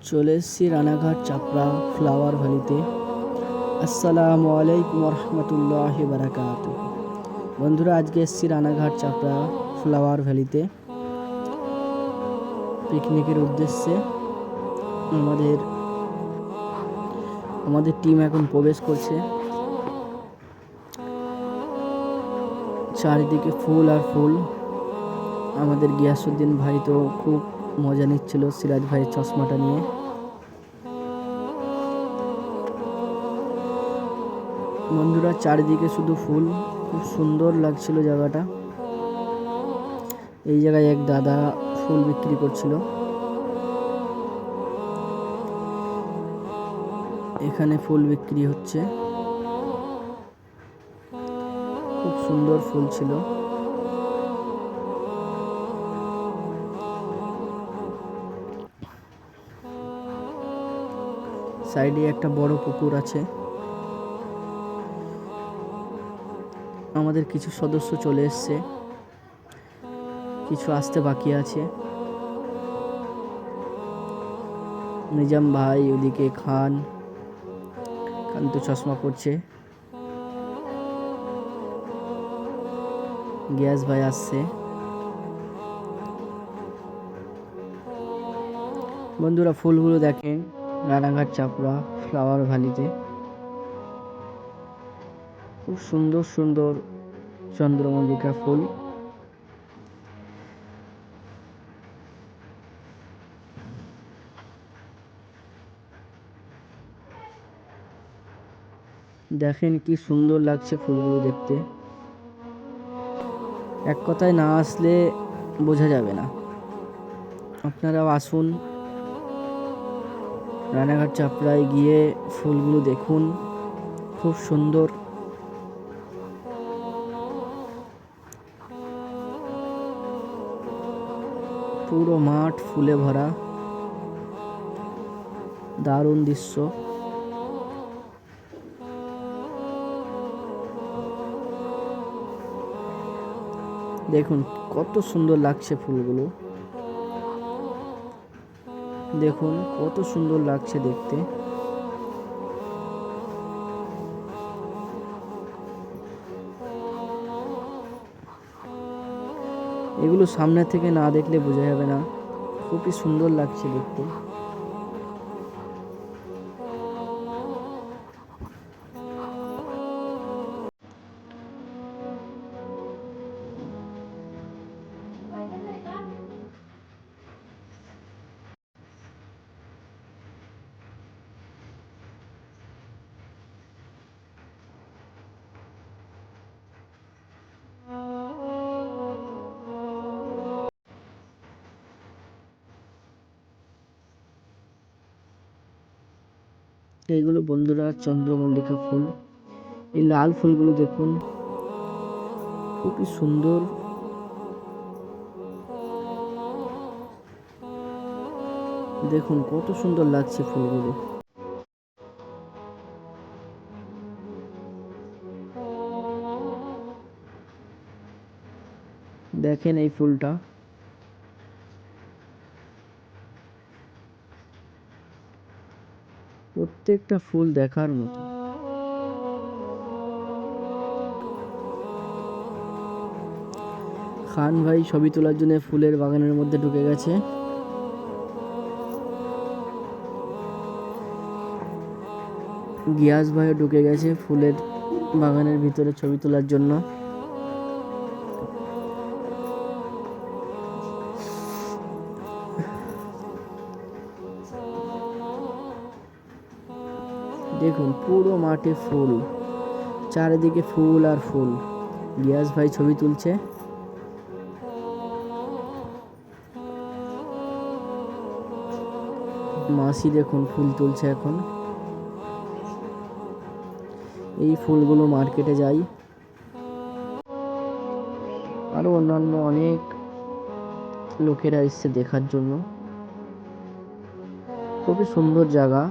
চলে এসেছি রানাঘাট চাপড়া ফ্লাওয়ার ভ্যালিতে। আসসালামু আলাইকুম রহমতুল্লাহি বারাকাতুহু। বন্ধুরা, আজকে এসেছি রানাঘাট চাপড়া ফ্লাওয়ার ভ্যালিতে পিকনিকের উদ্দেশ্যে। আমাদের টিম এখন প্রবেশ করছে। চারিদিকে ফুল আর ফুল। আমাদের গিয়াসউদ্দিন ভাই তো খুব মজা নিচ্ছিল সিরাজ ভাইয়ের চশমাটা নিয়ে। বন্ধুরা, চারিদিকে শুধু ফুল, খুব সুন্দর লাগছিল জায়গাটা। এই জায়গায় এক দাদা ফুল বিক্রি করছিল। এখানে ফুল বিক্রি হচ্ছে, খুব সুন্দর ফুল ছিল। সাইডে একটা বড় পুকুর আছে। আমাদের কিছু সদস্য চলে এসছে, কিছু আসতে বাকি আছে। নিজাম ভাই ওদিকে, খান তো চশমা পড়ছে। গিয়াস ভাই আসছে। বন্ধুরা, ফুলগুলো দেখেন রানাঘাট চাপড়া ফ্লাওয়ার ভ্যালিতে। খুব সুন্দর সুন্দর চন্দ্রমল্লিকা ফুল। দেখেন কি সুন্দর লাগছে ফুলগুলো দেখতে। এক কথায় না আসলে বোঝা যাবে না। আপনারাও আসুন, রানাঘাট চাপড়ায় গিয়ে ফুলগুলো দেখুন, খুব সুন্দর। পুরো মাঠ ফুলে ভরা, দারুণ দৃশ্য। দেখুন কত সুন্দর লাগছে ফুলগুলো, দেখুন কত সুন্দর লাগছে দেখতে। এগুলো সামনে থেকে না দেখলে বোঝা যাবে না, খুবই সুন্দর লাগছে দেখতে। এইগুলো বন্ধুরা চন্দ্রমল্লিকা ফুল। এই লাল ফুলগুলো দেখুন, খুবই সুন্দর। দেখুন কত সুন্দর লাগছে ফুলগুলো। দেখেন এই ফুলটা, প্রত্যেকটা ফুল দেখার মতো। খান ভাই ছবি তোলার জন্য ফুলের বাগানের মধ্যে ঢুকে গেছে। গিয়াস ভাইও ঢুকে গেছে ফুলের বাগানের ভিতরে ছবি তোলার জন্য। দেখুন পুরো মাঠে ফুল, চারিদিকে ফুল আর ফুল। গিয়াস ভাই ছবি তুলছে। মাসি দেখুন ফুল তুলছে এখন। এই ফুলগুলো মার্কেটে যায়, আরো অন্যান্য অনেক লোকেরা এসছে দেখার জন্য। খুবই সুন্দর জায়গা।